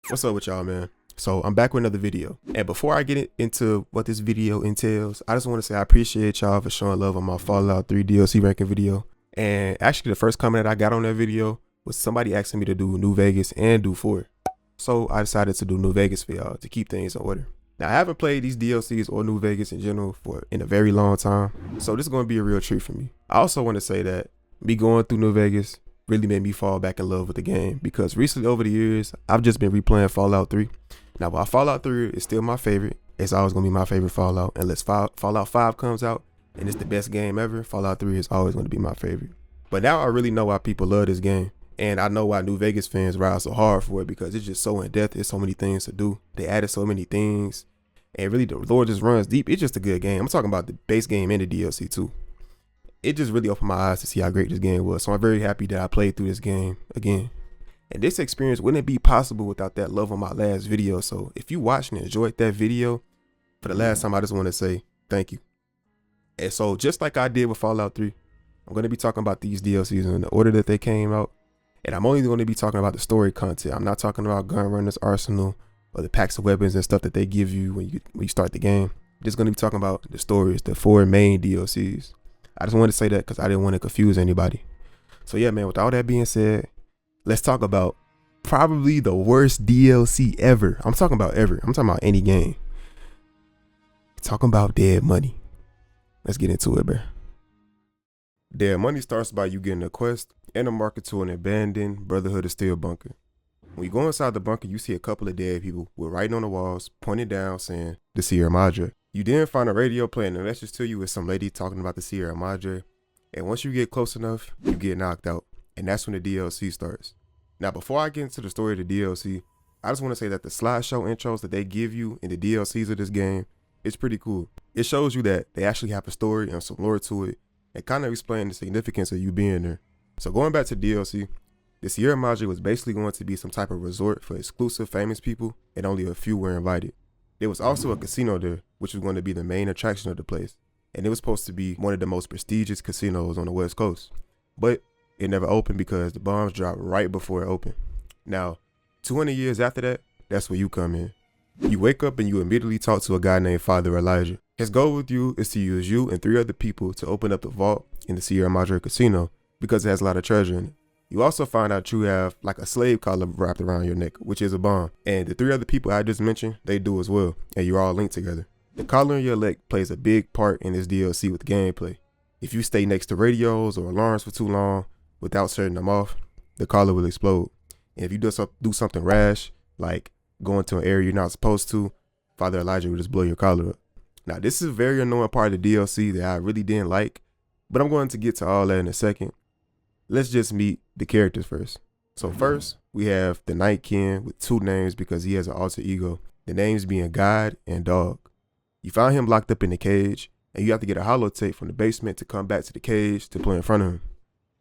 What's up with y'all, man? So I'm back with another video. And before I get into what this video entails, I just want to say I appreciate y'all for showing love on my Fallout 3 DLC ranking video. And actually the first comment that I got on that video was somebody asking me to do New Vegas and do 4. So I decided to do New Vegas for y'all to keep things in order. Now I haven't played these DLCs or New Vegas in general in a very long time. So this is going to be a real treat for me. I also want to say that me going through New Vegas really made me fall back in love with the game, because recently over the years I've just been replaying Fallout 3. Now while Fallout 3 is still my favorite, it's always gonna be my favorite Fallout unless Fallout 5 comes out and it's the best game ever. Fallout 3 is always gonna be my favorite. But now I really know why people love this game, and I know why New Vegas fans ride so hard for it, because it's just so in depth. There's so many things to do. They added so many things, and really the lore just runs deep. It's just a good game. I'm talking about the base game and the DLC too. It just really opened my eyes to see how great this game was. So I'm very happy that I played through this game again. And this experience wouldn't be possible without that love on my last video. So if you watched and enjoyed that video, for the last time, I just want to say thank you. And so just like I did with Fallout 3, I'm going to be talking about these DLCs in the order that they came out. And I'm only going to be talking about the story content. I'm not talking about Gunrunner's Arsenal or the packs of weapons and stuff that they give you when you start the game. I'm just going to be talking about the stories, the 4 main DLCs. I just wanted to say that because I didn't want to confuse anybody. So yeah, man, with all that being said, let's talk about probably the worst DLC ever. I'm talking about ever. I'm talking about any game. Talking about Dead Money. Let's get into it, bro. Dead Money starts by you getting a quest and a marker to an abandoned Brotherhood of Steel bunker. When you go inside the bunker, you see a couple of dead people with writing on the walls, pointing down saying, the Sierra Madre. You then find a radio playing a message to you with some lady talking about the Sierra Madre. And once you get close enough, you get knocked out. And that's when the DLC starts. Now, before I get into the story of the DLC, I just want to say that the slideshow intros that they give you in the DLCs of this game, it's pretty cool. It shows you that they actually have a story and some lore to it, and kind of explain the significance of you being there. So going back to DLC, the Sierra Madre was basically going to be some type of resort for exclusive famous people, and only a few were invited. There was also a casino there, which was going to be the main attraction of the place. And it was supposed to be one of the most prestigious casinos on the West Coast. But it never opened because the bombs dropped right before it opened. Now, 200 years after that, that's where you come in. You wake up and you immediately talk to a guy named Father Elijah. His goal with you is to use you and 3 other people to open up the vault in the Sierra Madre casino because it has a lot of treasure in it. You also find out you have like a slave collar wrapped around your neck, which is a bomb. And the 3 other people I just mentioned, they do as well. And you're all linked together. The collar in your leg plays a big part in this DLC with gameplay. If you stay next to radios or alarms for too long without setting them off, the collar will explode. And if you do something rash, like go into an area you're not supposed to, Father Elijah will just blow your collar up. Now, this is a very annoying part of the DLC that I really didn't like, but I'm going to get to all that in a second. Let's just meet the characters first. So first, we have the Night King with 2 names because he has an alter ego. The names being God and Dog. You find him locked up in the cage, and you have to get a holotape from the basement to come back to the cage to play in front of him.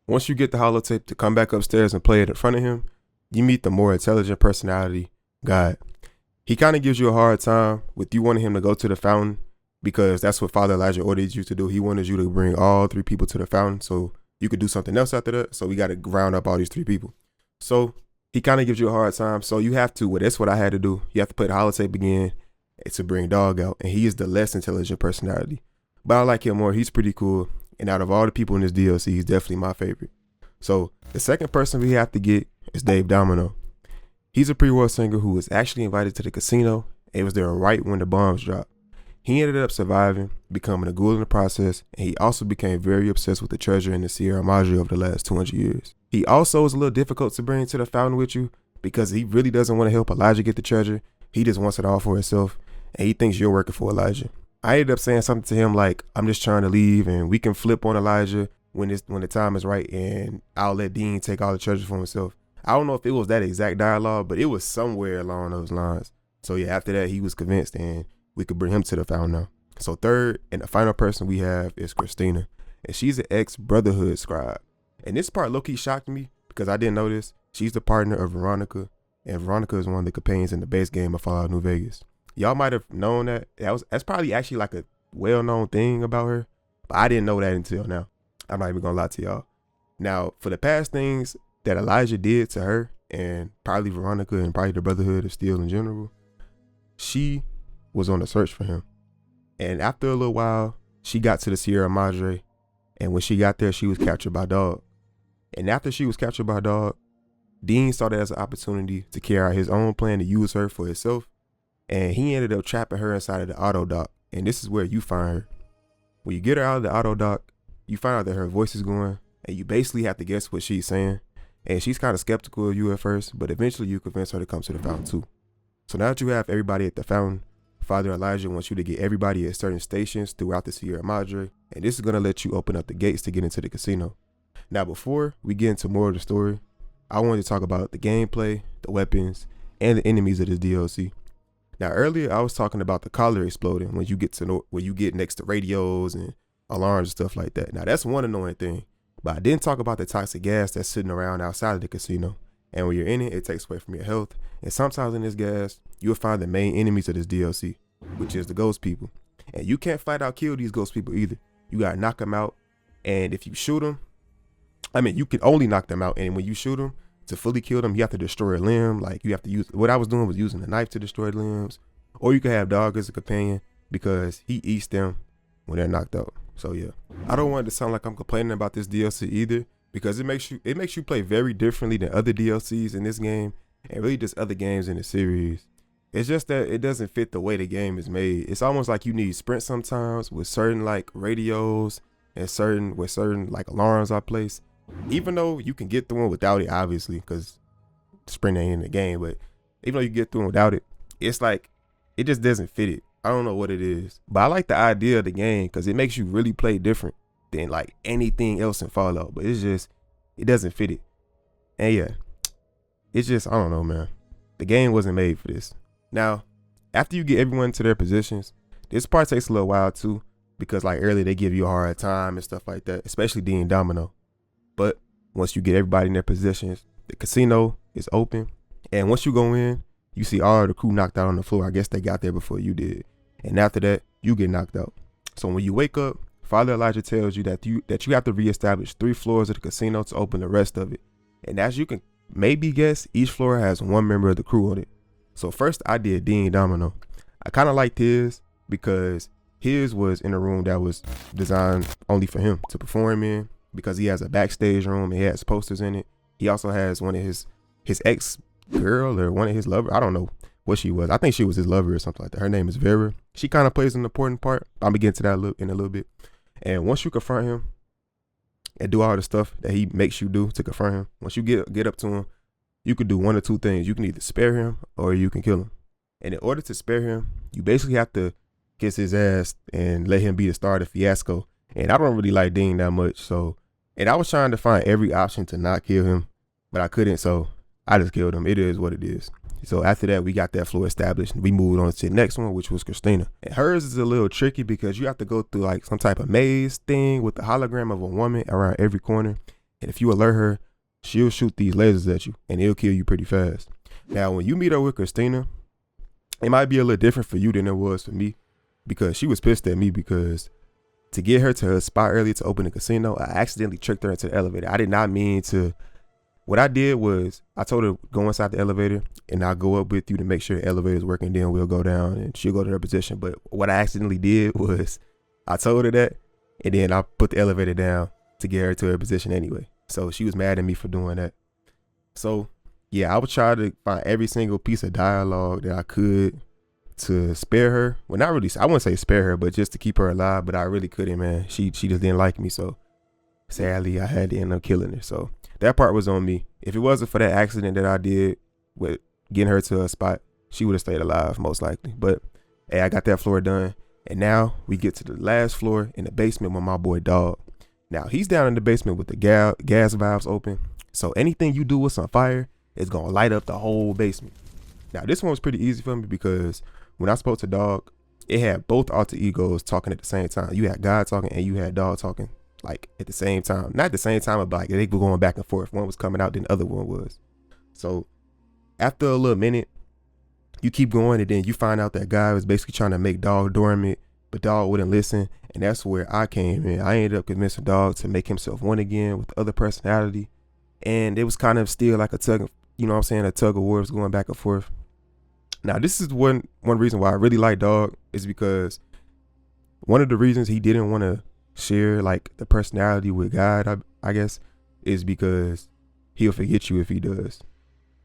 Once you get the holotape to come back upstairs and play it in front of him, you meet the more intelligent personality, God. He kind of gives you a hard time with you wanting him to go to the fountain, because that's what Father Elijah ordered you to do. He wanted you to bring all 3 people to the fountain so you could do something else after that. So we got to round up all these 3 people. So he kind of gives you a hard time. So you have to, well, that's what I had to do. You have to play the holotape again to bring Dog out. And he is the less intelligent personality. But I like him more. He's pretty cool. And out of all the people in this DLC, he's definitely my favorite. So the second person we have to get is Dave Domino. He's a pre-war singer who was actually invited to the casino and was there right when the bombs dropped. He ended up surviving, becoming a ghoul in the process, and he also became very obsessed with the treasure in the Sierra Madre over the last 200 years. He also is a little difficult to bring to the fountain with you because he really doesn't want to help Elijah get the treasure. He just wants it all for himself, and he thinks you're working for Elijah. I ended up saying something to him like, I'm just trying to leave, and we can flip on Elijah when the time is right, and I'll let Dean take all the treasure for himself. I don't know if it was that exact dialogue, but it was somewhere along those lines. So yeah, after that, he was convinced, and we could bring him to the fountain now. So third and the final person we have is Christina, and she's an ex-Brotherhood scribe. And this part low-key shocked me because I didn't know this. She's the partner of Veronica, and Veronica is one of the companions in the base game of Fallout New Vegas. Y'all might have known that. That's probably actually like a well-known thing about her, but I didn't know that until now. I'm not even gonna lie to y'all. Now, for the past things that Elijah did to her, and probably Veronica and probably the Brotherhood of Steel in general, she was on a search for him. And after a little while, she got to the Sierra Madre, and when she got there, she was captured by Dog. And after she was captured by Dog, Dean saw that as an opportunity to carry out his own plan to use her for himself, and he ended up trapping her inside of the auto dock. And this is where you find her. When you get her out of the auto dock, you find out that her voice is going, and you basically have to guess what she's saying. And she's kind of skeptical of you at first, but eventually you convince her to come to the fountain too. So now that you have everybody at the fountain, Father Elijah wants you to get everybody at certain stations throughout the Sierra Madre, and this is going to let you open up the gates to get into the casino. Now, before we get into more of the story, I wanted to talk about the gameplay, the weapons, and the enemies of this DLC. Now, earlier I was talking about the collar exploding when you get next to radios and alarms and stuff like that. Now, that's one annoying thing, but I didn't talk about the toxic gas that's sitting around outside of the casino. And when you're in it, it takes away from your health. And sometimes in this gas, you'll find the main enemies of this DLC, which is the ghost people. And you can't flat out kill these ghost people either. You gotta knock them out. And if you shoot them, you can only knock them out. And when you shoot them, to fully kill them, you have to destroy a limb. Like, you have to use, what I was doing was using a knife to destroy limbs. Or you can have Dog as a companion because he eats them when they're knocked out. So yeah, I don't want it to sound like I'm complaining about this DLC either, because it makes you play very differently than other DLCs in this game and really just other games in the series. It's just that it doesn't fit the way the game is made. It's almost like you need sprint sometimes with certain like radios and certain like alarms are placed. Even though you can get through them without it, obviously, because sprint ain't in the game, but even though you get through them without it, it's like it just doesn't fit it. I don't know what it is, but I like the idea of the game because it makes you really play different than like anything else in Fallout. But it doesn't fit it. And yeah, it's just, I don't know, man. The game wasn't made for this. Now, after you get everyone to their positions, this part takes a little while too, because like earlier they give you a hard time and stuff like that, especially Dean Domino. But once you get everybody in their positions, the casino is open. And once you go in, you see all of the crew knocked out on the floor. I guess they got there before you did. And after that, you get knocked out. So when you wake up, Father Elijah tells you that you have to reestablish 3 floors of the casino to open the rest of it. And as you can maybe guess, each floor has one member of the crew on it. So first I did Dean Domino. I kind of liked his because his was in a room that was designed only for him to perform in, because he has a backstage room and he has posters in it. He also has one of his ex-girl or one of his lover. I don't know what she was. I think she was his lover or something like that. Her name is Vera. She kind of plays an important part. I'll be getting to that in a little bit. And once you confront him and do all the stuff that he makes you do to confront him, once you get up to him, you could do one or two things. You can either spare him or you can kill him. And in order to spare him, you basically have to kiss his ass and let him be the star of the fiasco. And I don't really like Dean that much. And I was trying to find every option to not kill him, but I couldn't. So I just killed him. It is what it is. So after that, we got that floor established. We moved on to the next one, which was Christina. And hers is a little tricky because you have to go through like some type of maze thing with the hologram of a woman around every corner. And if you alert her, she'll shoot these lasers at you and it'll kill you pretty fast. Now, when you meet up with Christina, it might be a little different for you than it was for me, because she was pissed at me because to get her to her spot early to open the casino, I accidentally tricked her into the elevator. I did not mean to. What I did was I told her go inside the elevator and I'll go up with you to make sure the elevator is working. Then we'll go down and she'll go to her position. But what I accidentally did was I told her that and then I put the elevator down to get her to her position anyway. So she was mad at me for doing that. So yeah, I would try to find every single piece of dialogue that I could to spare her. Well, not really. I wouldn't say spare her, but just to keep her alive. But I really couldn't, man. She just didn't like me. So sadly, I had to end up killing her. So that part was on me. If it wasn't for that accident that I did with getting her to a spot, she would have stayed alive most likely. But hey, I got that floor done. And now we get to the last floor in the basement with my boy Dog. Now he's down in the basement with the gas valves open. So anything you do with some fire is going to light up the whole basement. Now this one was pretty easy for me because when I spoke to Dog, it had both alter egos talking at the same time. You had God talking and you had Dog talking. Like at the same time, not the same time, but like they were going back and forth. One was coming out, then the other one was. So after a little minute, you keep going, and then you find out that guy was basically trying to make Dog dormant, but Dog wouldn't listen. And that's where I came in. I ended up convincing Dog to make himself one again with the other personality. And it was kind of still like a tug you know what I'm saying, a tug of war is going back and forth. Now, this is one reason why I really like Dog is because one of the reasons he didn't want to share like the personality with God, I guess, is because he'll forget you if he does.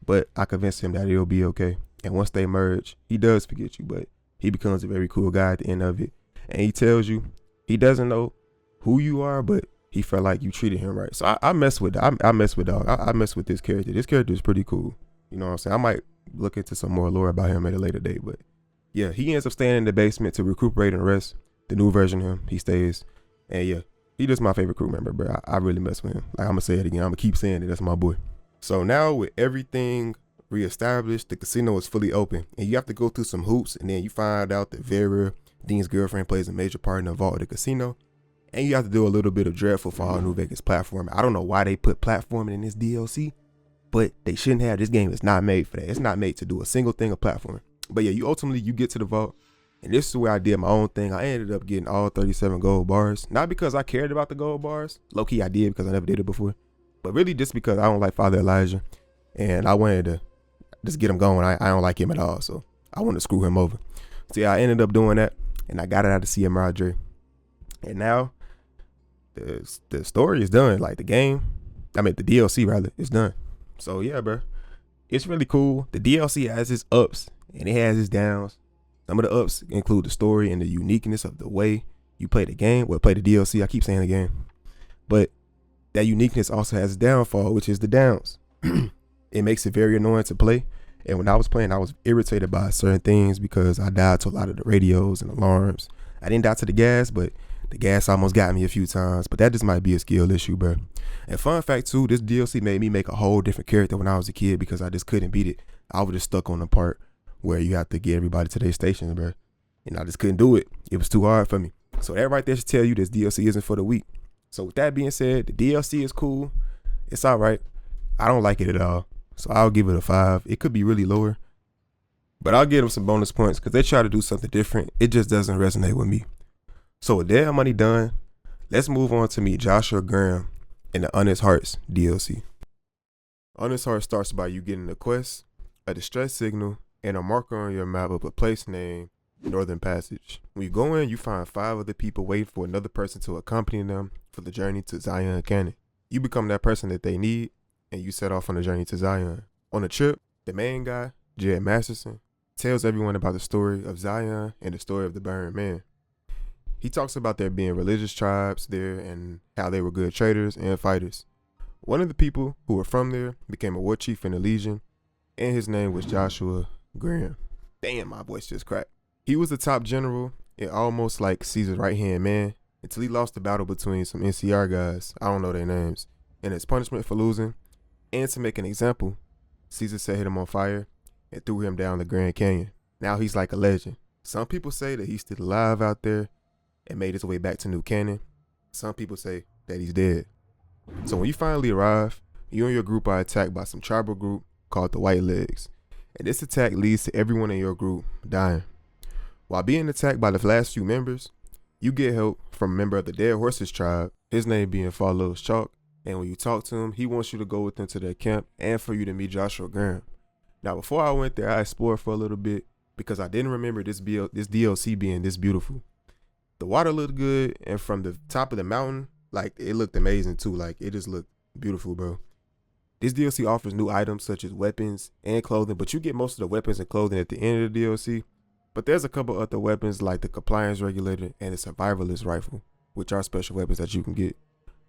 But I convinced him that it'll be okay. And once they merge, he does forget you, but he becomes a very cool guy at the end of it. And he tells you he doesn't know who you are, but he felt like you treated him right. So I mess with I mess with Dog. I mess with this character. This character is pretty cool. You know what I'm saying? I might look into some more lore about him at a later date, but yeah, he ends up staying in the basement to recuperate and rest. The new version of him, he stays. And yeah, he just my favorite crew member, bro. I really mess with him. Like, I'm gonna say it again. I'm gonna keep saying it. That's my boy. So now with everything reestablished, the casino is fully open, and you have to go through some hoops, and then you find out that Vera, Dean's girlfriend, plays a major part in the vault of the casino, and you have to do a little bit of Dreadful for all New Vegas platforming. I don't know why they put platforming in this DLC, but they shouldn't have. This game is not made for that. It's not made to do a single thing of platforming. But yeah, you get to the vault, and this is where I did my own thing. I ended up getting all 37 gold bars, not because I cared about the gold bars. Low key, I did because I never did it before, but really just because I don't like Father Elijah, and I wanted to just get him going. I don't like him at all, so I wanted to screw him over. So yeah, I ended up doing that, and I got it out of CM Rodri. And now the story is done. Like the DLC rather, is done. So yeah, bro, it's really cool. The DLC has its ups and it has its downs. Some of the ups include the story and the uniqueness of the way you play the game. Well, play the DLC. I keep saying the game, but that uniqueness also has a downfall, which is the downs. It makes it very annoying to play. And when I was playing, I was irritated by certain things because I died to a lot of the radios and alarms. I didn't die to the gas, but the gas almost got me a few times. But that just might be a skill issue, bro. And fun fact too, this DLC made me make a whole different character when I was a kid because I just couldn't beat it. I was just stuck on the part where you have to get everybody to their stations, bro. And I just couldn't do it. It was too hard for me. So that right there should tell you this DLC isn't for the weak. So with that being said, the DLC is cool. It's all right. I don't like it at all. So I'll give it a 5. It could be really lower, but I'll give them some bonus points because they try to do something different. It just doesn't resonate with me. So with that money done, let's move on to meet Joshua Graham in the Honest Hearts DLC. Honest Heart starts by you getting a quest, a distress signal, and a marker on your map of a place named Northern Passage. When you go in, you find 5 other people waiting for another person to accompany them for the journey to Zion Canyon. You become that person that they need, and you set off on the journey to Zion. On the trip, the main guy, Jed Masterson, tells everyone about the story of Zion and the story of the Burned Man. He talks about there being religious tribes there and how they were good traders and fighters. One of the people who were from there became a war chief in the Legion, and his name was Joshua Graham. Damn, my voice just cracked. He was the top general and almost like Caesar's right-hand man until he lost the battle between some NCR guys, I don't know their names, and as punishment for losing, and to make an example, Caesar set him on fire and threw him down the Grand Canyon. Now he's like a legend. Some people say that he's still alive out there and made his way back to New Canyon. Some people say that he's dead. So when you finally arrive, you and your group are attacked by some tribal group called the White Legs. And this attack leads to everyone in your group dying. While being attacked by the last few members, you get help from a member of the Dead Horses tribe, his name being Follows Chalk. And when you talk to him, he wants you to go with him to their camp and for you to meet Joshua Graham. Now, before I went there, I explored for a little bit because I didn't remember this DLC being this beautiful. The water looked good, and from the top of the mountain, like, it looked amazing too. Like, it just looked beautiful, bro. This DLC offers new items such as weapons and clothing, but you get most of the weapons and clothing at the end of the DLC. But there's a couple other weapons like the Compliance Regulator and the Survivalist Rifle, which are special weapons that you can get.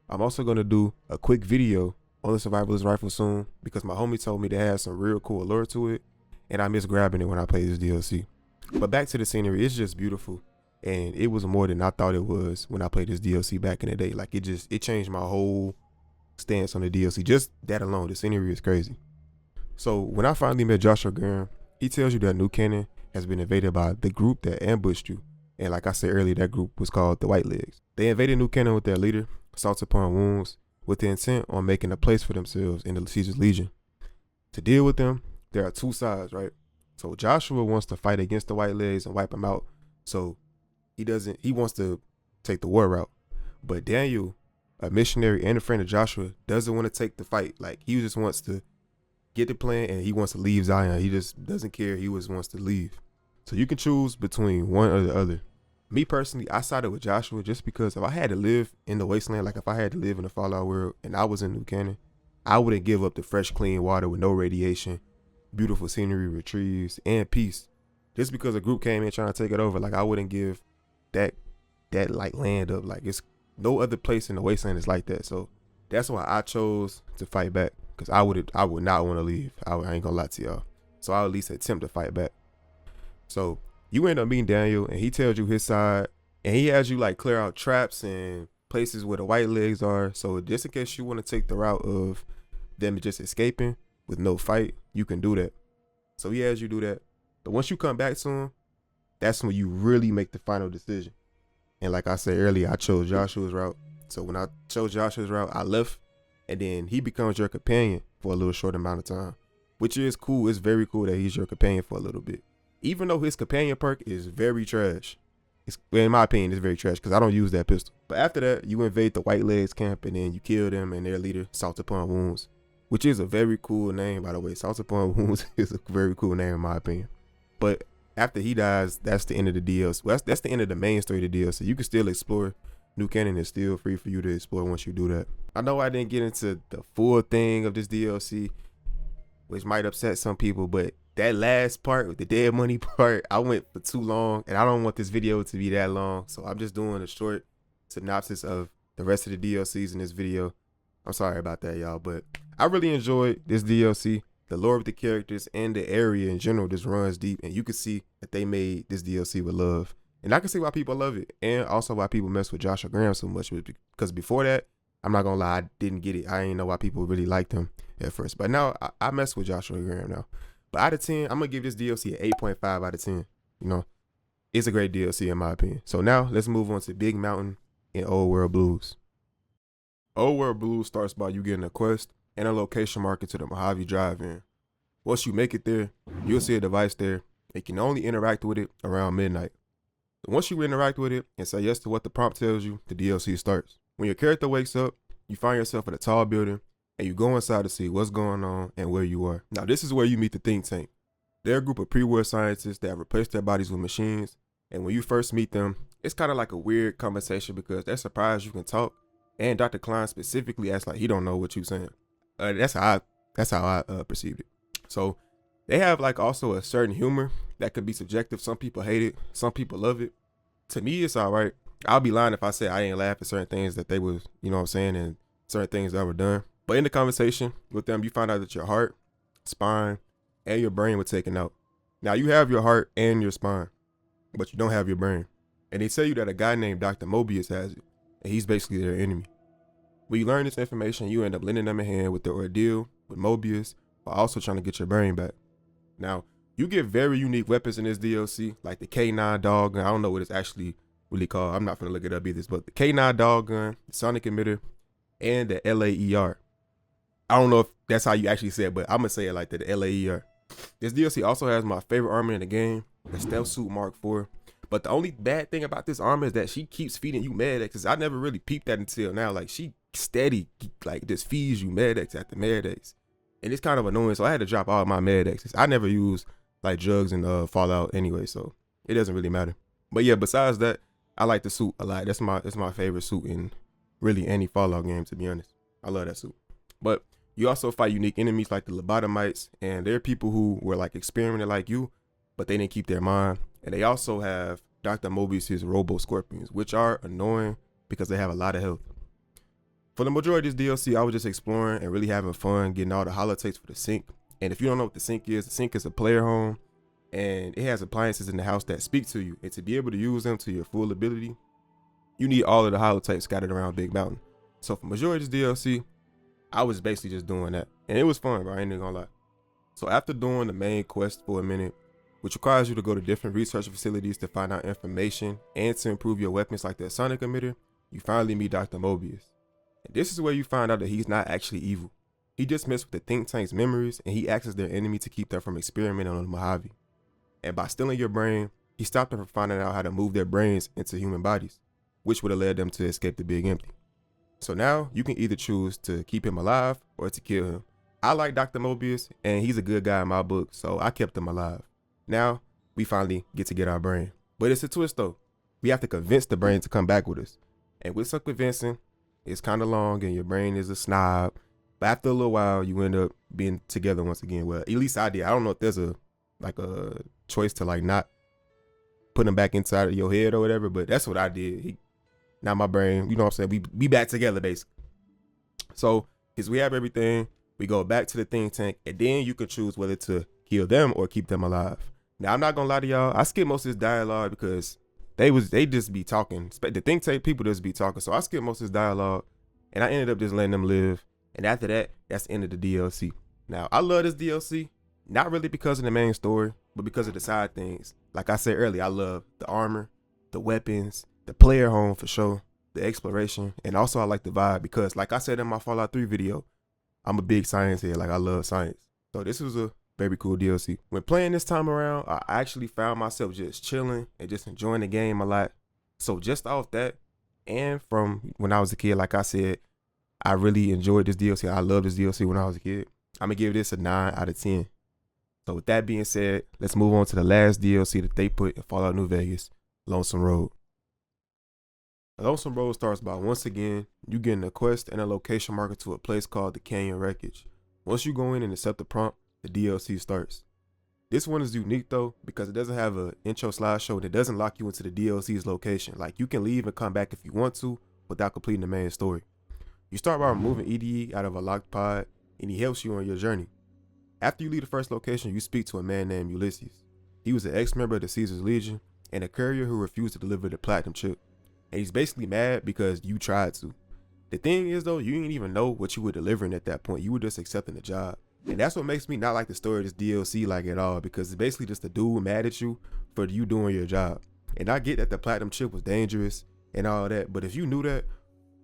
I'm also going to do a quick video on the Survivalist Rifle soon because my homie told me they had some real cool allure to it, and I miss grabbing it when I play this DLC. But back to the scenery, it's just beautiful, and it was more than I thought it was when I played this DLC back in the day. Like, it changed my whole stance on the DLC. Just that alone, the scenery is crazy. So when I finally met Joshua Graham, he tells you that New Canyon has been invaded by the group that ambushed you. And like I said earlier, that group was called the White Legs. They invaded New Canyon with their leader, Salt Upon Wounds, with the intent on making a place for themselves in the Caesar's Legion. To deal with them, there are 2 sides, right? So Joshua wants to fight against the White Legs and wipe them out. So he wants to take the war route. But Daniel, a missionary and a friend of Joshua, doesn't want to take the fight. Like, he just wants to get the plan and he wants to leave Zion. He just doesn't care. He just wants to leave. So you can choose between one or the other. Me personally, I sided with Joshua just because if I had to live in the wasteland, like if I had to live in the Fallout world and I was in New Canaan, I wouldn't give up the fresh, clean water with no radiation, beautiful scenery, retrieves, and peace. Just because a group came in trying to take it over, like I wouldn't give that like land up. Like it's no other place in the wasteland is like that. So that's why I chose to fight back, because I would not want to leave. I ain't gonna lie to y'all. So I'll at least attempt to fight back. So you end up meeting Daniel and he tells you his side and he has you like clear out traps and places where the white legs are. So just in case you want to take the route of them just escaping with no fight, you can do that. So he has you do that. But once you come back to him, that's when you really make the final decision. And like I said earlier, I chose Joshua's route. So when I chose Joshua's route, I left and then he becomes your companion for a little short amount of time, which is cool. It's very cool that he's your companion for a little bit. Even though his companion perk is very trash. In my opinion, it's very trash because I don't use that pistol. But after that, you invade the White Legs camp and then you kill them and their leader, Salt Upon Wounds, which is a very cool name, by the way. Salt Upon Wounds is a very cool name in my opinion. But after he dies, that's the end of the DLC. Well, that's the end of the main story of the DLC. You can still explore. New Canaan is still free for you to explore once you do that. I know I didn't get into the full thing of this DLC, which might upset some people, but that last part with the dead money part, I went for too long and I don't want this video to be that long. So I'm just doing a short synopsis of the rest of the DLCs in this video. I'm sorry about that, y'all, but I really enjoyed this DLC. The lore of the characters and the area in general just runs deep, and you can see that they made this DLC with love. And I can see why people love it, and also why people mess with Joshua Graham so much, because before that, I'm not gonna lie, I didn't get it. I didn't know why people really liked him at first, but now I mess with Joshua Graham now. But out of 10, I'm gonna give this DLC an 8.5 out of 10. You know, it's a great DLC in my opinion. So now let's move on to Big Mountain in Old World Blues. Old World Blues starts by you getting a quest and a location marker to the Mojave Drive-In. Once you make it there, you'll see a device there. You can only interact with it around midnight. Once you interact with it and say yes to what the prompt tells you, the DLC starts. When your character wakes up, you find yourself in a tall building and you go inside to see what's going on and where you are. Now, this is where you meet the think tank. They're a group of pre-war scientists that have replaced their bodies with machines. And when you first meet them, it's kind of like a weird conversation because they're surprised you can talk. And Dr. Klein specifically acts like he don't know what you're saying. That's how I perceived it. So they have like also a certain humor that could be subjective. Some people hate it. Some people love it. To me, it's all right. I'll be lying if I say I ain't laugh at certain things that they was, you know what I'm saying, and certain things that were done. But in the conversation with them, you find out that your heart, spine, and your brain were taken out. Now you have your heart and your spine, but you don't have your brain. And they tell you that a guy named Dr. Mobius has it, and he's basically their enemy. When you learn this information, you end up lending them a hand with the ordeal with Mobius, while also trying to get your brain back. Now, you get very unique weapons in this DLC, like the K9 dog gun. I don't know what it's actually really called. I'm not gonna look it up either, but the K9 dog gun, the sonic emitter, and the LAER. I don't know if that's how you actually say it, but I'm gonna say it like that, the LAER. This DLC also has my favorite armor in the game, the Stealth Suit Mark IV. But the only bad thing about this armor is that she keeps feeding you Med-X, because I never really peeped that until now. Like, she steady, like, just feeds you Med-X after Med-X. And it's kind of annoying, so I had to drop all my Med-X's. I never use, like, drugs in Fallout anyway, so it doesn't really matter. But yeah, besides that, I like the suit a lot. That's my favorite suit in really any Fallout game, to be honest. I love that suit. But you also fight unique enemies like the lobotomites, and they're people who were like experimenting like you, but they didn't keep their mind. And they also have Dr. Mobius's Robo Scorpions, which are annoying because they have a lot of health. For the majority of this DLC, I was just exploring and really having fun, getting all the holotapes for the sink. And if you don't know what the sink is a player home, and it has appliances in the house that speak to you. And to be able to use them to your full ability, you need all of the holotapes scattered around Big Mountain. So for majority of this DLC, I was basically just doing that. And it was fun, bro. I ain't even gonna lie. So after doing the main quest for a minute, which requires you to go to different research facilities to find out information and to improve your weapons like the sonic emitter, you finally meet Dr. Mobius. And this is where you find out that he's not actually evil. He just messed with the think tank's memories, and he acts as their enemy to keep them from experimenting on the Mojave. And by stealing your brain, he stopped them from finding out how to move their brains into human bodies, which would have led them to escape the Big Empty. So now you can either choose to keep him alive or to kill him. I like Dr. Mobius, and he's a good guy in my book, so I kept him alive. Now, we finally get to get our brain. But it's a twist, though. We have to convince the brain to come back with us. And with some convincing, it's kind of long, and your brain is a snob. But after a little while, you end up being together once again. Well, at least I did. I don't know if there's a choice to like not put him back inside of your head or whatever, but that's what I did. Now my brain, you know what I'm saying? We back together, basically. So, because we have everything, we go back to the think tank, and then you can choose whether to kill them or keep them alive. Now, I'm not gonna lie to y'all. I skipped most of this dialogue because they just be talking. The think tank people just be talking. So I skipped most of this dialogue, and I ended up just letting them live. And after that, that's the end of the DLC. Now, I love this DLC, not really because of the main story, but because of the side things. Like I said earlier, I love the armor, the weapons, the player home for sure, the exploration, and also I like the vibe because, like I said in my Fallout 3 video, I'm a big science head. Like, I love science. So this was a very cool DLC. When playing this time around, I actually found myself just chilling and just enjoying the game a lot. So just off that, and from when I was a kid, like I said, I really enjoyed this DLC. I loved this DLC when I was a kid. I'm going to give this a 9 out of 10. So with that being said, let's move on to the last DLC that they put in Fallout New Vegas, Lonesome Road. Lonesome Road starts by, once again, you getting a quest and a location marker to a place called the Canyon Wreckage. Once you go in and accept the prompt, the DLC starts. This one is unique though because it doesn't have an intro slideshow and it doesn't lock you into the DLC's location. Like, you can leave and come back if you want to without completing the main story. You start by removing EDE out of a locked pod and he helps you on your journey. After you leave the first location, you speak to a man named Ulysses. He was an ex-member of the Caesar's Legion and a courier who refused to deliver the platinum chip. And he's basically mad because you tried to. The thing is though, you didn't even know what you were delivering at that point. You were just accepting the job. And that's what makes me not like the story of this DLC like at all, because it's basically just a dude mad at you for you doing your job. And I get that the platinum chip was dangerous and all that, but if you knew that,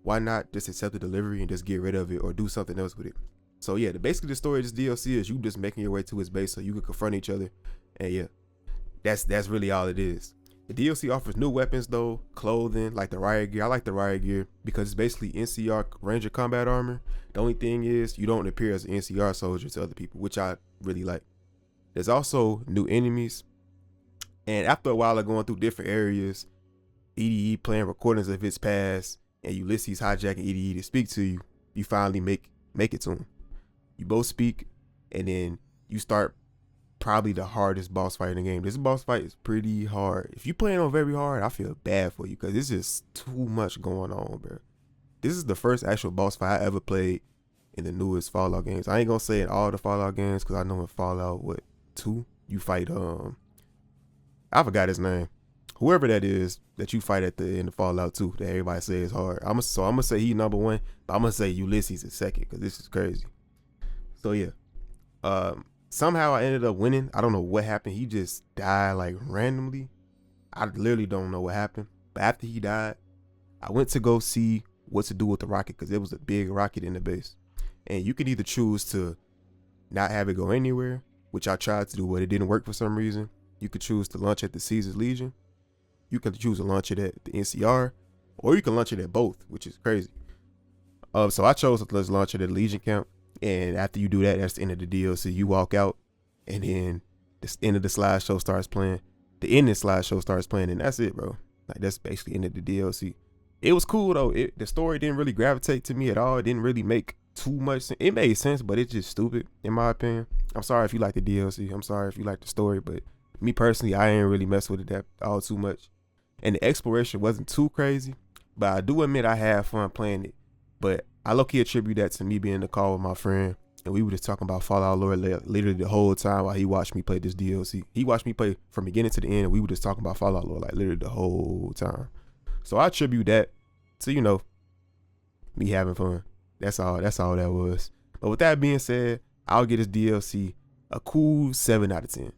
why not just accept the delivery and just get rid of it or do something else with it? So yeah, basically the story of this DLC is you just making your way to his base so you can confront each other. And yeah, that's really all it is. The DLC offers new weapons though, clothing, like the riot gear. I like the riot gear because it's basically NCR Ranger combat armor. The only thing is you don't appear as an NCR soldier to other people, which I really like. There's also new enemies. And after a while of going through different areas, EDE playing recordings of his past and Ulysses hijacking EDE to speak to you, you finally make it to him. You both speak and then you start probably the hardest boss fight in the game. This boss fight is pretty hard. If you playing on very hard, I feel bad for you because it's just too much going on, bro. This is the first actual boss fight I ever played in the newest Fallout games. I ain't gonna say in all the Fallout games because I know in Fallout 2 you fight I forgot his name. Whoever that is that you fight at the end of Fallout 2 that everybody says is hard. I'm gonna say he number 1, but I'm gonna say Ulysses is second because this is crazy. So yeah, somehow I ended up winning. I don't know what happened. He just died like randomly. I literally don't know what happened. But after he died, I went to go see what to do with the rocket because it was a big rocket in the base. And you could either choose to not have it go anywhere, which I tried to do, but it didn't work for some reason. You could choose to launch at the Caesar's Legion. You can choose to launch it at the NCR, or you can launch it at both, which is crazy. So I chose to launch it at the Legion camp. And after you do that, that's the end of the DLC. You walk out, and then the end of the slideshow starts playing. The ending slideshow starts playing, and that's it, bro. Like, that's basically the end of the DLC. It was cool, though. The story didn't really gravitate to me at all. It didn't really make too much sense. It made sense, but it's just stupid, in my opinion. I'm sorry if you like the DLC. I'm sorry if you like the story, but me personally, I ain't really mess with it that all too much. And the exploration wasn't too crazy, but I do admit I had fun playing it. But I low-key attribute that to me being in the car with my friend, and we were just talking about Fallout lore literally the whole time while he watched me play this DLC. He watched me play from beginning to the end, and we were just talking about Fallout lore like literally the whole time. So I attribute that to, you know, me having fun. That's all that was. But with that being said, I'll get this DLC a cool 7 out of 10.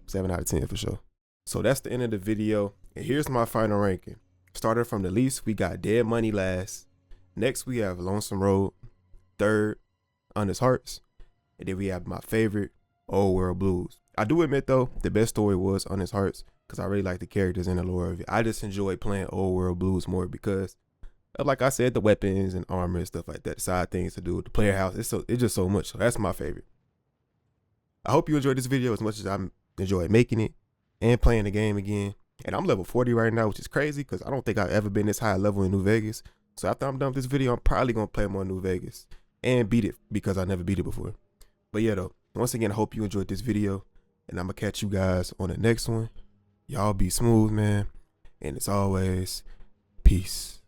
7 out of 10 for sure. So that's the end of the video, and here's my final ranking. Started from the least, we got Dead Money last. Next, we have Lonesome Road. Third, Honest Hearts. And then we have my favorite, Old World Blues. I do admit, though, the best story was Honest Hearts because I really like the characters and the lore of it. I just enjoy playing Old World Blues more because Like I said, the weapons and armor and stuff like that, side things to do, the player house. It's just so much. So that's my favorite. I hope you enjoyed this video as much as I enjoyed making it and playing the game again. And I'm level 40 right now, which is crazy because I don't think I've ever been this high level in New Vegas. So after I'm done with this video, I'm probably gonna play more New Vegas and beat it because I never beat it before. But yeah, though, once again, I hope you enjoyed this video, and I'm gonna catch you guys on the next one. Y'all be smooth, man. And as always, peace.